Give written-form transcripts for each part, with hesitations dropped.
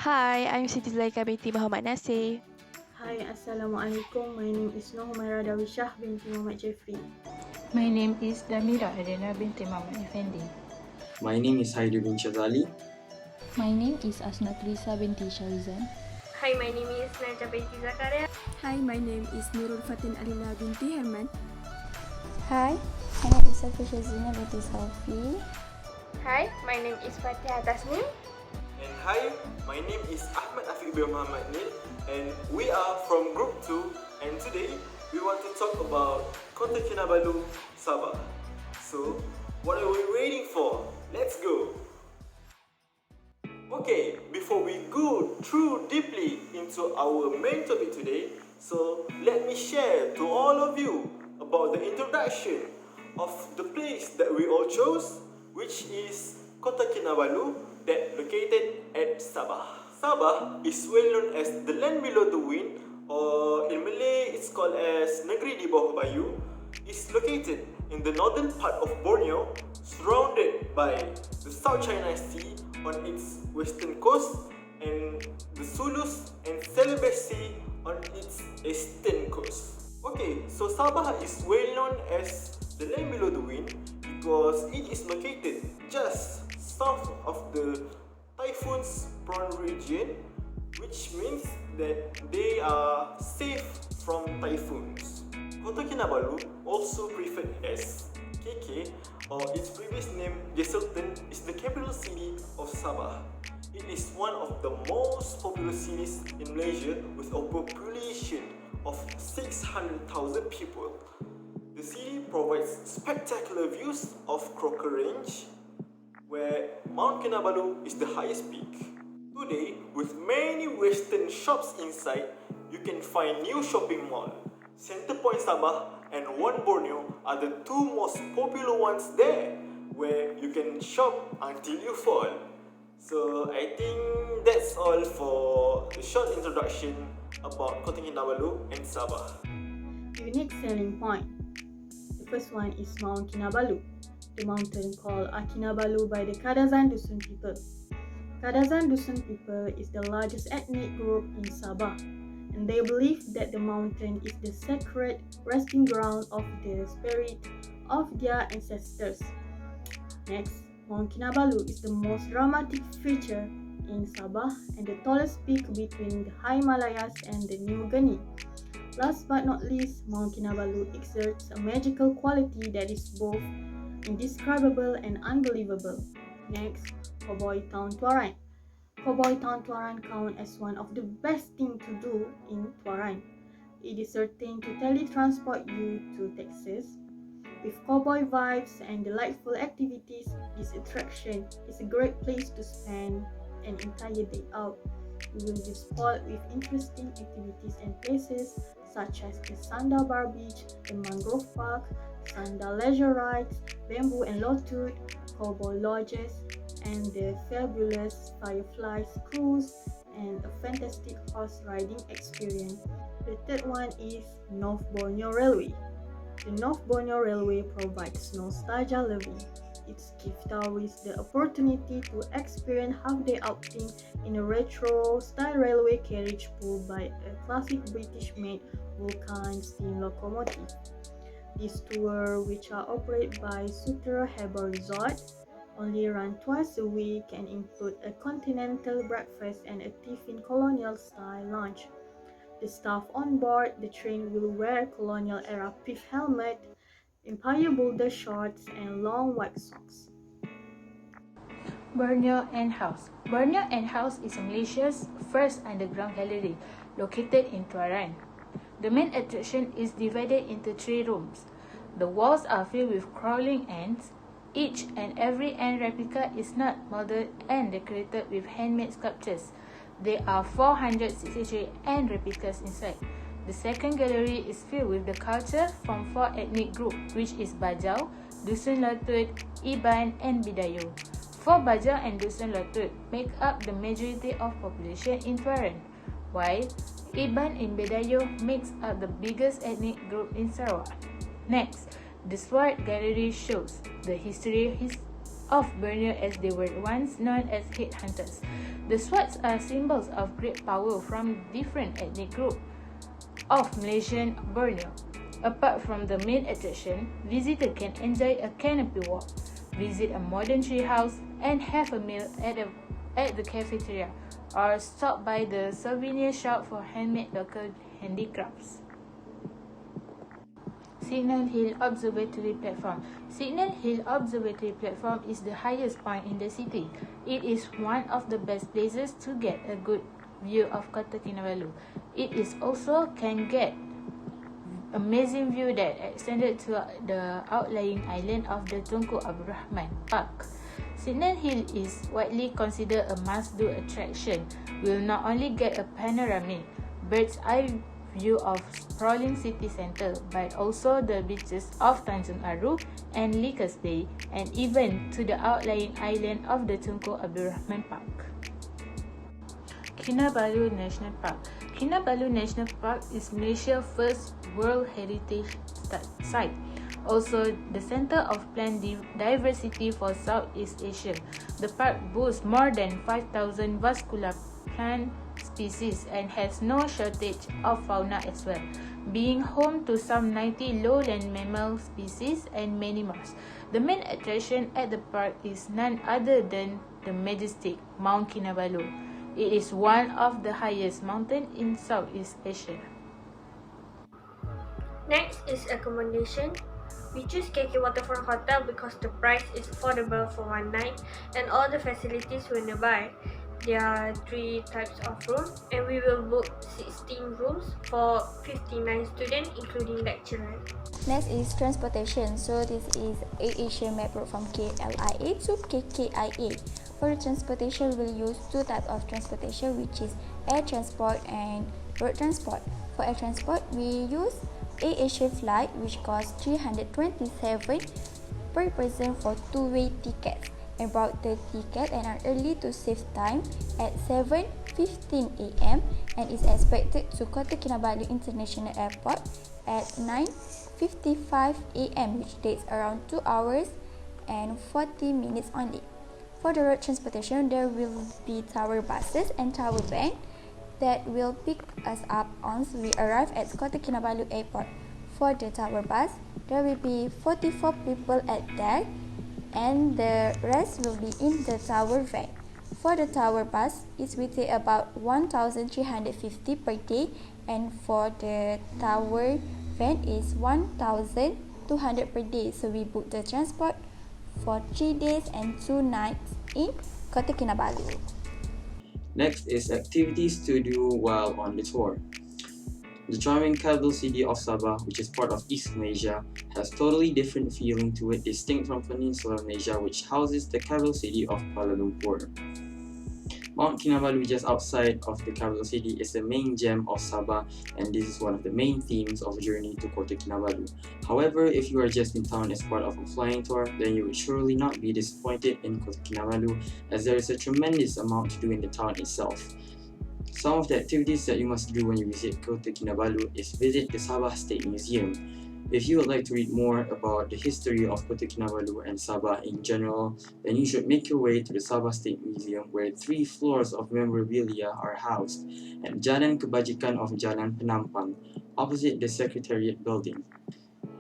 Hi, I'm Siti Zulaikha binti Nasir. Hi, Assalamualaikum. My name is Nurhumaira Darwisyah binti Jaffery. My name is Dhamirah binti Affendy. My name is Haider Bin Shazali. My name is Asnatullisa Bt Sharizan. Hi, my name is Najah binti Zakaria. Hi, my name is Nurul Fatin Alila Binti Herman. Hi, my name is Syazwina Binti Saufi. Hi, my name is Fatihah Tasnim. And hi, my name is Ahmad Afiq bin Mohamad and we are from Group 2 and today we want to talk about KOTA KINABALU SABAH. So, what are we waiting for? Let's go! Okay, before we go through deeply into our main topic today, so let me share to all of you about the introduction of the place that we all chose, which is KOTA KINABALU, that located at Sabah. Sabah is well known as the land below the wind, or in Malay it's called as Negeri di Bawah Bayu. It's located in the northern part of Borneo, surrounded by the South China Sea on its western coast and the Sulus and Celebes Sea on its eastern coast. Okay, so Sabah is well known as the land below the wind because it is located just south of the typhoon's prone region, which means that they are safe from typhoons. KOTA KINABALU, also referred as KK or its previous name Sultan, is the capital city of Sabah. It is one of the most populous cities in Malaysia with a population of 600,000 people. The city provides spectacular views of Crocker Range, where Mount Kinabalu is the highest peak. Today, with many western shops inside, you can find new shopping mall. Centrepoint Sabah and One Borneo are the two most popular ones there, where you can shop until you fall. So I think that's all for the short introduction about KOTA KINABALU and Sabah. Unique selling point. The first one is Mount Kinabalu, the mountain called Kinabalu by the Kadazan Dusun people. Kadazan Dusun people is the largest ethnic group in Sabah, and they believe that the mountain is the sacred resting ground of the spirit of their ancestors. Next, Mount Kinabalu is the most dramatic feature in Sabah and the tallest peak between the High Himalayas and the New Guinea. Last but not least, Mount Kinabalu exerts a magical quality that is both indescribable and unbelievable. Next, Cowboy Town Tuaran. Cowboy Town Tuaran count as one of the best things to do in Tuaran. It is certain to teletransport you to Texas. With cowboy vibes and delightful activities, this attraction is a great place to spend an entire day out. You will be spoiled with interesting activities and places such as the Sandalbar Beach, the Mangrove Park, Sandal Leisure Rides, Bamboo and Lotut, Cowboy Lodges, and the fabulous Fireflies Cruise and a fantastic horse riding experience. The third one is North Borneo Railway. The North Borneo Railway provides nostalgia loving. It gives tourists the opportunity to experience half-day outing in a retro-style railway carriage pulled by a classic British-made Vulcan steam locomotive. This tour, which are operated by Sutera Harbour Resort, only run twice a week and include a continental breakfast and a tiffin colonial-style lunch. The staff on board the train will wear colonial-era pith helmet, Empire Boulder shorts, and long white socks. Borneo End House. Borneo End House is Malaysia's first underground gallery located in Tuaran. The main attraction is divided into 3 rooms. The walls are filled with crawling ants. Each and every ant replica is not molded and decorated with handmade sculptures. There are 463 ant replicas inside. The second gallery is filled with the culture from 4 ethnic groups, which is Bajau, Dusun Lotut, Iban, and Bidayu. 4 Bajau and Dusun Lotut make up the majority of population in Tuaran, while Iban and Bidayu makes up the biggest ethnic group in Sarawak. Next, the Sword Gallery shows the history of Borneo, as they were once known as headhunters. The swords are symbols of great power from different ethnic groups of Malaysian Borneo. Apart from the main attraction, visitors can enjoy a canopy walk, visit a modern tree house, and have a meal at the cafeteria, or stop by the souvenir shop for handmade local handicrafts. Signal Hill Observatory Platform. Signal Hill Observatory Platform is the highest point in the city. It is one of the best places to get a good view of Kota Kinabalu. It is also can get amazing view that extended to the outlying island of the Tunku Abdul Rahman Park. Signal Hill is widely considered a must-do attraction. You will not only get a panoramic bird's eye view of sprawling city centre, but also the beaches of Tanjung Aru and Likas Bay, and even to the outlying island of the Tunku Abdul Rahman Park. Kinabalu National Park. Kinabalu National Park is Malaysia's first World Heritage Site, also the center of plant diversity for Southeast Asia. The park boasts more than 5,000 vascular plant species and has no shortage of fauna as well, being home to some 90 lowland mammal species and many more. The main attraction at the park is none other than the majestic Mount Kinabalu. It is one of the highest mountains in Southeast Asia. Next is accommodation. We choose KK Waterfront Hotel because the price is affordable for one night and all the facilities were nearby. There are 3 types of rooms and we will book 16 rooms for 59 students including lecturers. Next is transportation. So this is AirAsia map route from KLIA to KKIA. For the transportation, we'll use 2 types of transportation, which is air transport and road transport. For air transport, we use AirAsia flight, which costs 327 per person for 2-way tickets. And bought the ticket and are early to save time at 7:15 AM and is expected to Kota Kinabalu International Airport at 9:55 AM, which takes around 2 hours and 40 minutes only. For the road transportation, there will be tower buses and tower van that will pick us up once we arrive at Kota Kinabalu Airport. For the tower bus, there will be 44 people at there and the rest will be in the tower van. For the tower bus, it will take about 1,350 per day, and for the tower van is 1,200 per day. So we book the transport for 3 days and 2 nights in Kota Kinabalu. Next is activities to do while on the tour. The charming capital city of Sabah, which is part of East Malaysia, has totally different feeling to it, distinct from Peninsular Malaysia, which houses the capital city of Kuala Lumpur. Mount Kinabalu, just outside of the capital city, is the main gem of Sabah, and this is one of the main themes of Journey to Kota Kinabalu. However, if you are just in town as part of a flying tour, then you will surely not be disappointed in Kota Kinabalu, as there is a tremendous amount to do in the town itself. Some of the activities that you must do when you visit Kota Kinabalu is visit the Sabah State Museum. If you would like to read more about the history of Kota Kinabalu and Sabah in general, then you should make your way to the Sabah State Museum, where 3 floors of memorabilia are housed at Jalan Kebajikan of Jalan Penampang, opposite the Secretariat Building.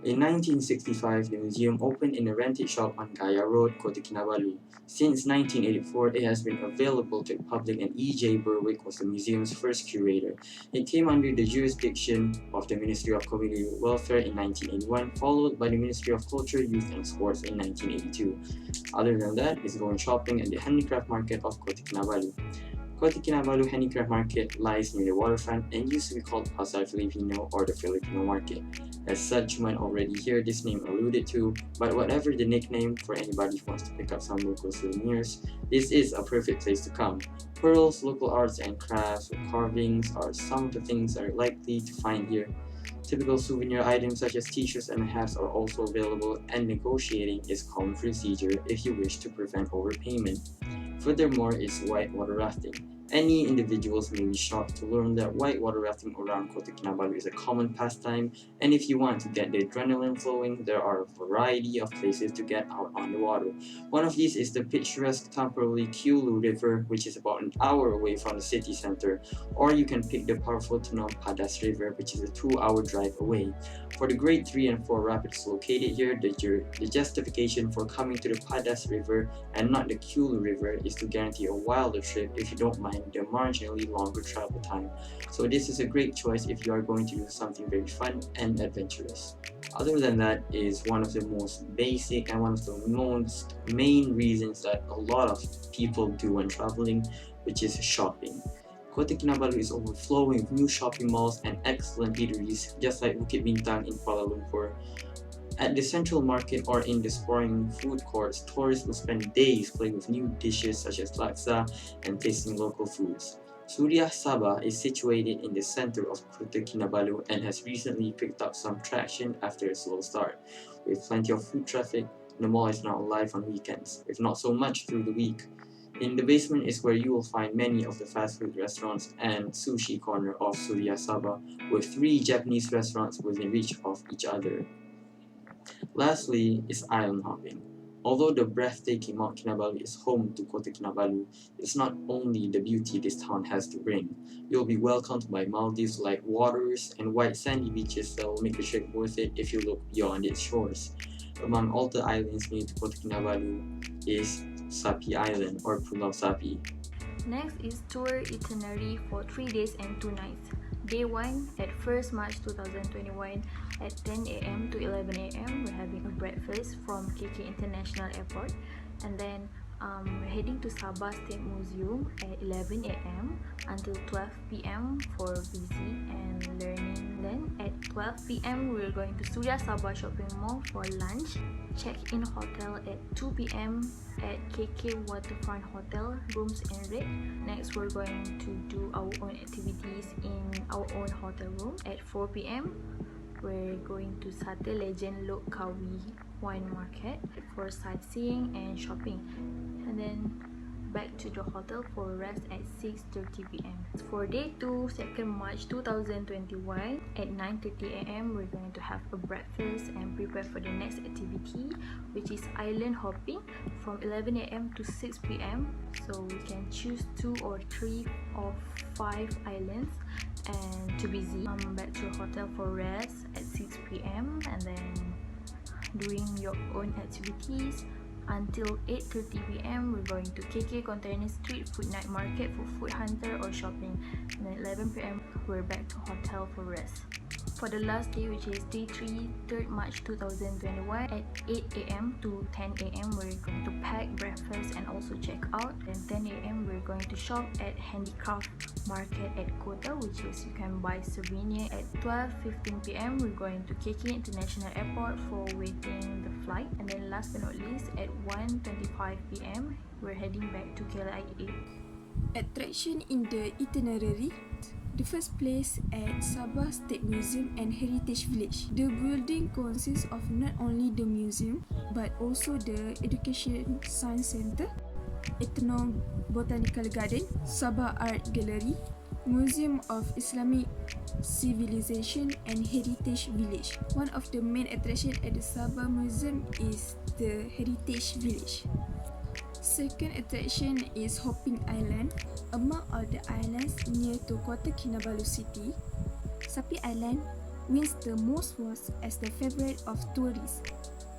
In 1965, the museum opened in a rented shop on Gaya Road, Kota Kinabalu. Since 1984, it has been available to the public, and E.J. Berwick was the museum's first curator. It came under the jurisdiction of the Ministry of Community Welfare in 1981, followed by the Ministry of Culture, Youth and Sports in 1982. Other than that is going shopping at the handicraft market of Kota Kinabalu. Kota Kinabalu Handicraft Market lies near the waterfront and used to be called Pasar Filipino or the Filipino Market. As such, you might already hear this name alluded to, but whatever the nickname for anybody who wants to pick up some local souvenirs, this is a perfect place to come. Pearls, local arts and crafts, carvings are some of the things that are likely to find here. Typical souvenir items such as t-shirts and hats are also available, and negotiating is common procedure if you wish to prevent overpayment. Furthermore is whitewater rafting, Any individuals may be shocked to learn that whitewater rafting around KOTA KINABALU is a common pastime, and if you want to get the adrenaline flowing, there are a variety of places to get out on the water. One of these is the picturesque temporary Kulu River, which is about an hour away from the city center, or you can pick the powerful Tunam Padas River, which is a 2-hour drive away. For the grade 3 and 4 rapids located here, the justification for coming to the Padas River and not the Kulu River is to guarantee a wilder trip if you don't mind the marginally longer travel time. So this is a great choice if you are going to do something very fun and adventurous. Other than that is one of the most basic and one of the most main reasons that a lot of people do when traveling, which is shopping. KOTA KINABALU is overflowing with new shopping malls and excellent eateries, just like Bukit Bintang in Kuala Lumpur. At the central market or in the sprawling food courts, tourists will spend days playing with new dishes such as laksa and tasting local foods. Suria SABAH is situated in the center of KOTA KINABALU and has recently picked up some traction after a slow start. With plenty of food traffic, the mall is now alive on weekends, if not so much through the week. In the basement is where you will find many of the fast food restaurants and sushi corner of Suria SABAH, with 3 Japanese restaurants within reach of each other. Lastly is island hopping. Although the breathtaking Mount Kinabalu is home to KOTA KINABALU, it's not only the beauty this town has to bring. You'll be welcomed by Maldives-like waters and white sandy beaches that will make the trip worth it if you look beyond its shores. Among all the islands near to KOTA KINABALU is Sapi Island or Pulau Sapi. Next is tour itinerary for 3 days and 2 nights. Day 1 at 1st March 2021 at 10 a.m. to 11 a.m. we're having a breakfast from KK International Airport, and then we're heading to Sabah State Museum at 11 a.m. until 12 p.m. for visit and learning. Then at 12 p.m. we're going to Suria Sabah Shopping Mall for lunch. Check-in hotel at 2 p.m. at KK Waterfront Hotel, rooms en rate. Next, we're going to do our own activities in our own hotel room. At 4 p.m. we're going to Sate Legend Lok Kawi Wine Market for sightseeing and shopping, and then back to the hotel for rest at 6:30 p.m. For day 2, 2nd March 2021 at 9:30 a.m. we're going to have a breakfast and prepare for the next activity, which is island hopping from 11 a.m. to 6 p.m. So we can choose 2 or 3 of 5 islands and to visit. Back to the hotel for rest at 6 p.m. and then doing your own activities until 8:30 p.m. we're going to KK Container Street Food Night Market for food hunter or shopping, and then 11 p.m. we're back to hotel for rest. For the last day, which is day 3, 3rd March 2021 at 8 a.m. to 10 a.m. we're going to pack breakfast and also check out. Then 10 a.m. we're going to shop at Handicraft Market at KOTA, which is you can buy souvenir. At 12:15 p.m. we're going to KK International Airport for waiting the flight, and then last but not least at 1:25 p.m. we're heading back to KLIA. Attraction in the itinerary. The first place at Sabah State Museum and Heritage Village. The building consists of not only the museum but also the Education Science Centre, Ethno-Botanical Garden, Sabah Art Gallery, Museum of Islamic Civilization and Heritage Village. One of the main attractions at the Sabah Museum is the Heritage Village. Second attraction is Hopping Island. Among all the islands near to KOTA KINABALU city, Sapi Island wins the most votes as the favorite of tourists.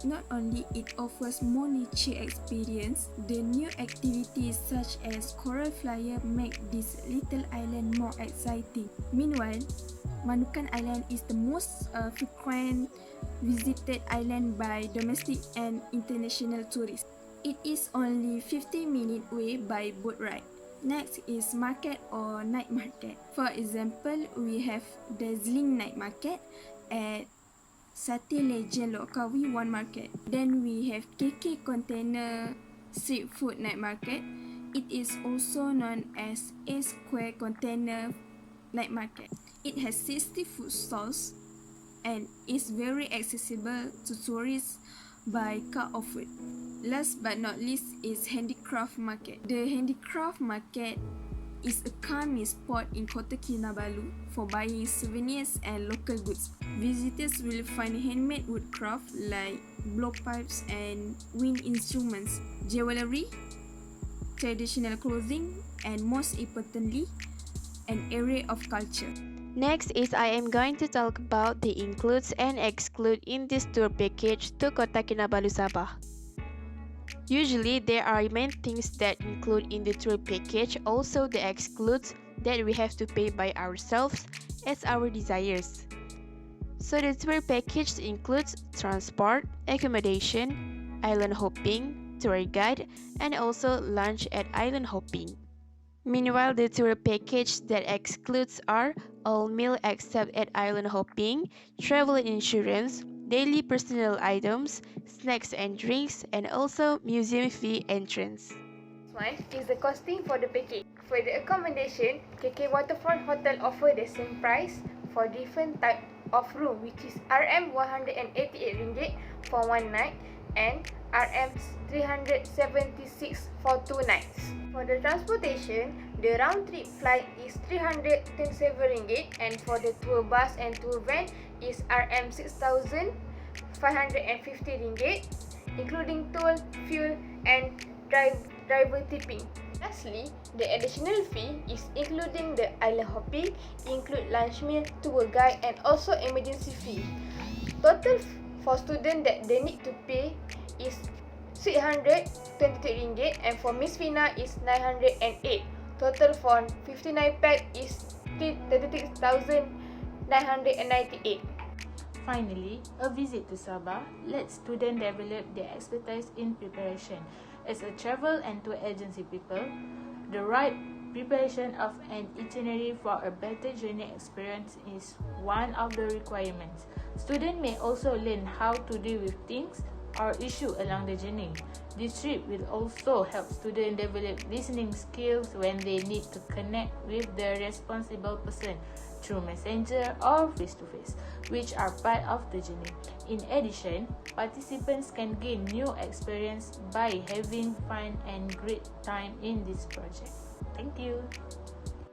Not only it offers more nature experience, the new activities such as coral flyer make this little island more exciting. Meanwhile, Manukan Island is the most frequent visited island by domestic and international tourists. It is only 15-minute way by boat ride. Next is market or night market. For example, we have dazzling night market at Sate Legend Lok Kawi Wine Market. Then we have KK Container Street Food Night Market. It is also known as A Square Container Night Market. It has 60 food stalls and is very accessible to tourists by car or foot. Last but not least is Handicraft Market. The Handicraft Market is a calming spot in KOTA KINABALU for buying souvenirs and local goods. Visitors will find handmade woodcraft like blowpipes and wind instruments, jewelry, traditional clothing, and most importantly, an array of culture. Next is I am going to talk about the includes and exclude in this tour package to KOTA KINABALU Sabah. Usually, there are main things that include in the tour package, also the excludes that we have to pay by ourselves as our desires. So the tour package includes transport, accommodation, island hopping, tour guide, and also lunch at island hopping. Meanwhile, the tour package that excludes are all meal except at island hopping, travel insurance, daily personal items, snacks and drinks, and also museum fee entrance. One is the costing for the package. For the accommodation, KK Waterfront Hotel offer the same price for different type of room, which is RM188 for one night and RM376 for 2 nights. For the transportation, the round trip flight is RM327 and for the tour bus and tour van is RM6,550, including toll, fuel, and driver tipping. Lastly, the additional fee is including the island hopping, include lunch meal, tour guide, and also emergency fee. Total for student that they need to pay is RM623 and for Miss Fina is RM908. Total for 59 pack is RM36,998. Finally, a visit to Sabah lets students develop their expertise in preparation. As a travel and tour agency people, the right preparation of an itinerary for a better journey experience is one of the requirements. Students may also learn how to deal with things or issues along the journey. This trip will also help students develop listening skills when they need to connect with the responsible person through messenger or face-to-face, which are part of the journey. In addition, participants can gain new experience by having fun and great time in this project. Thank you.